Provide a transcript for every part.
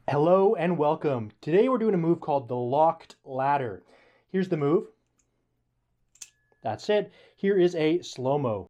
Hello and welcome. Today we're doing a move called the locked ladder. Here's the move. That's it. Here is a slow-mo.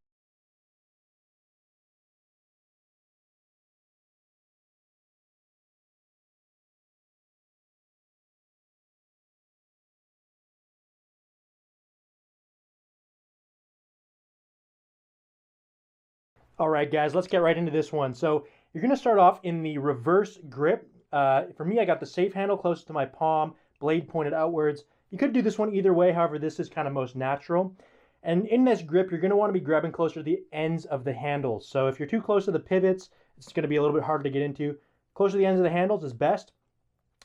All right, guys, let's get right into this one. So you're going to start off in the reverse grip. For me, I got the safe handle close to my palm, blade pointed outwards. You could do this one either way. However, this is kind of most natural. And in this grip, you're going to want to be grabbing closer to the ends of the handles. So if you're too close to the pivots, it's going to be a little bit harder to get into. Closer to the ends of the handles is best.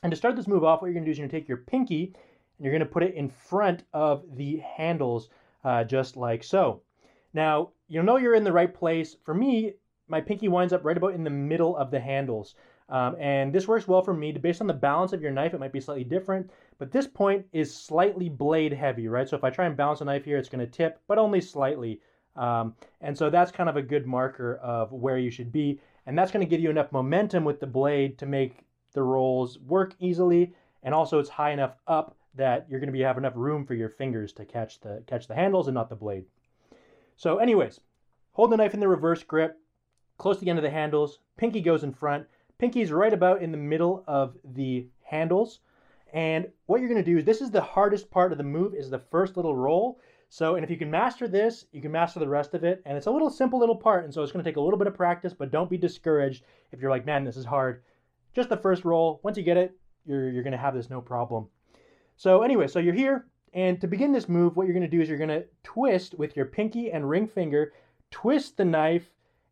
And to start this move off, what you're going to do is you're going to take your pinky and you're going to put it in front of the handles, just like so. Now, you'll know you're in the right place. For me, my pinky winds up right about in the middle of the handles. And this works well for me. Based on the balance of your knife, it might be slightly different. But this point is slightly blade heavy, right? So if I try and balance a knife here, it's going to tip, but only slightly. And so that's kind of a good marker of where you should be. And that's going to give you enough momentum with the blade to make the rolls work easily. And also it's high enough up that you're going to have enough room for your fingers to catch the handles and not the blade. So anyways, hold the knife in the reverse grip, close to the end of the handles, pinky goes in front, pinky's right about in the middle of the handles. And what you're going to do is, this is the hardest part of the move, is the first little roll. So, and if you can master this, you can master the rest of it. And it's a simple little part. And so it's going to take a little bit of practice, but don't be discouraged if you're like, man, this is hard. Just the first roll. Once you get it, you're going to have this no problem. So anyway, so you're here. And to begin this move, what you're going to do is you're going to twist with your pinky and ring finger, twist the knife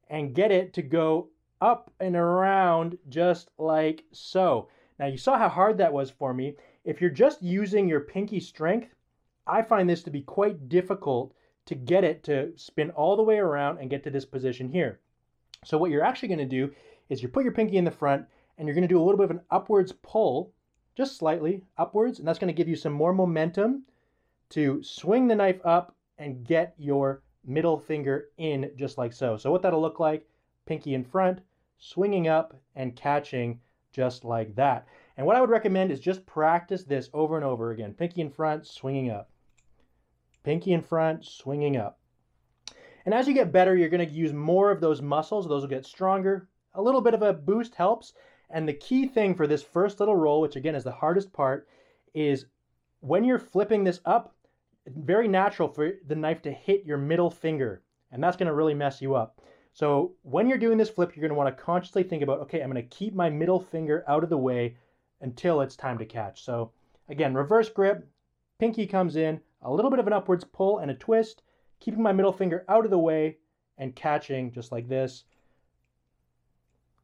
and get it to go up and around just like so. Now you saw how hard that was for me. If you're just using your pinky strength, I find this to be quite difficult to get it to spin all the way around and get to this position here. So what you're actually going to do is you put your pinky in the front and you're going to do a little bit of an upwards pull, just slightly upwards, and that's going to give you some more momentum to swing the knife up and get your middle finger in just like so. So what that'll look like, pinky in front, swinging up and catching just like that. And what I would recommend is just practice this over and over again. Pinky in front, swinging up. Pinky in front, swinging up. And as you get better, you're going to use more of those muscles. Those will get stronger. A little bit of a boost helps. And the key thing for this first little roll, which again is the hardest part, is when you're flipping this up, it's very natural for the knife to hit your middle finger, and that's going to really mess you up. So when you're doing this flip, you're going to want to consciously think about, okay, I'm going to keep my middle finger out of the way until it's time to catch. So again, reverse grip, pinky comes in, a little bit of an upwards pull and a twist, keeping my middle finger out of the way and catching just like this,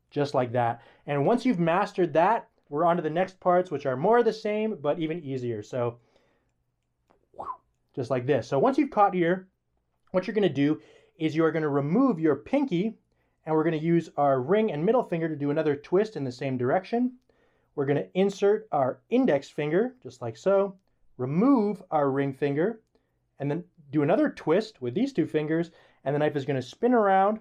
just like that. And once you've mastered that, we're on to the next parts, which are more of the same, but even easier. So just like this. So once you've caught here, what you're going to do is you're going to remove your pinky, and we're going to use our ring and middle finger to do another twist in the same direction. We're going to insert our index finger, just like so, remove our ring finger, and then do another twist with these two fingers, and the knife is going to spin around.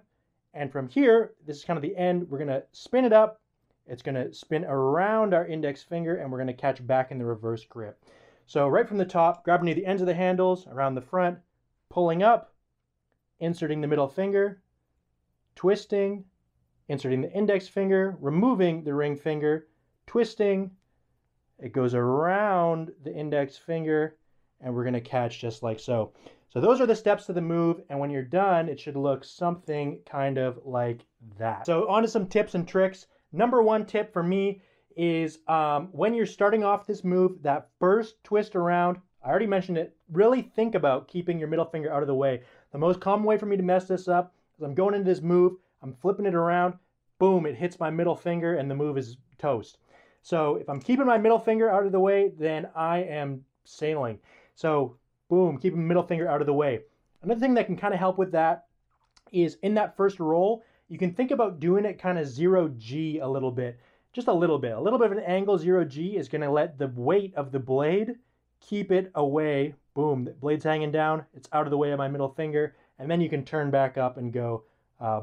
And from here, this is kind of the end, we're going to spin it up. It's going to spin around our index finger, and we're going to catch back in the reverse grip. So right from the top, grabbing near the ends of the handles, around the front, pulling up, inserting the middle finger, twisting, inserting the index finger, removing the ring finger, twisting. It goes around the index finger, and we're going to catch just like so. So those are the steps to the move, and when you're done, it should look something kind of like that. So on to some tips and tricks. Number one tip for me is when you're starting off this move, that first twist around, I already mentioned it, really think about keeping your middle finger out of the way. The most common way for me to mess this up is I'm going into this move, I'm flipping it around, boom, it hits my middle finger and the move is toast. So if I'm keeping my middle finger out of the way, then I am sailing. So boom, keeping the middle finger out of the way. Another thing that can kind of help with that is in that first roll, you can think about doing it kind of 0G a little bit. Just a little bit. A little bit of an angle 0G is going to let the weight of the blade keep it away. Boom, the blade's hanging down. It's out of the way of my middle finger. And then you can turn back up and go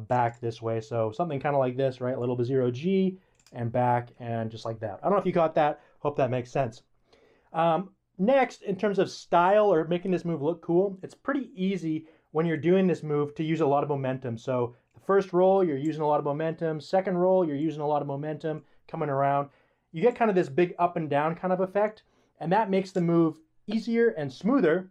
back this way. So something kind of like this, right? A little bit 0G and back, and just like that. I don't know if you got that. Hope that makes sense. Next, in terms of style or making this move look cool, it's pretty easy when you're doing this move to use a lot of momentum. So the first roll, you're using a lot of momentum. Second roll, you're using a lot of momentum coming around. You get kind of this big up and down kind of effect, and that makes the move easier and smoother.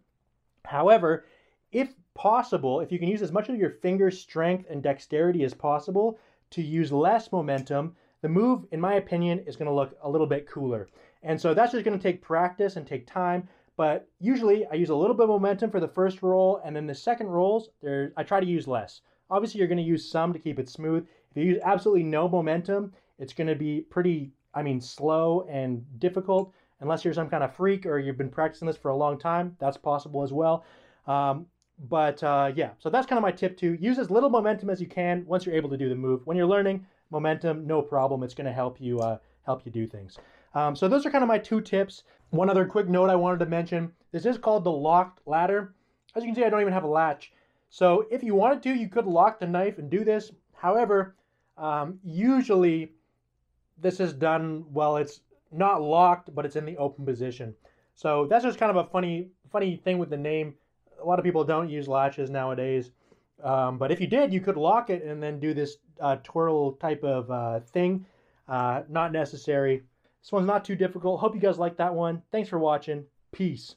However, if possible, if you can use as much of your finger strength and dexterity as possible to use less momentum, the move, in my opinion, is going to look a little bit cooler. And so that's just going to take practice and take time. But usually I use a little bit of momentum for the first roll, and then the second rolls, I try to use less. Obviously, you're going to use some to keep it smooth. If you use absolutely no momentum, it's going to be pretty, slow and difficult. Unless you're some kind of freak or you've been practicing this for a long time, that's possible as well. Yeah, so that's kind of my tip too. Use as little momentum as you can once you're able to do the move. When you're learning momentum, no problem. It's going to help you do things. So those are kind of my 2 tips. One other quick note I wanted to mention. This is called the locked ladder. As you can see, I don't even have a latch. So if you wanted to, you could lock the knife and do this. However, usually this is done while it's not locked, but it's in the open position. So that's just kind of a funny thing with the name. A lot of people don't use latches nowadays. But if you did, you could lock it and then do this twirl type of thing. Not necessary. This one's not too difficult. Hope you guys like that one. Thanks for watching. Peace.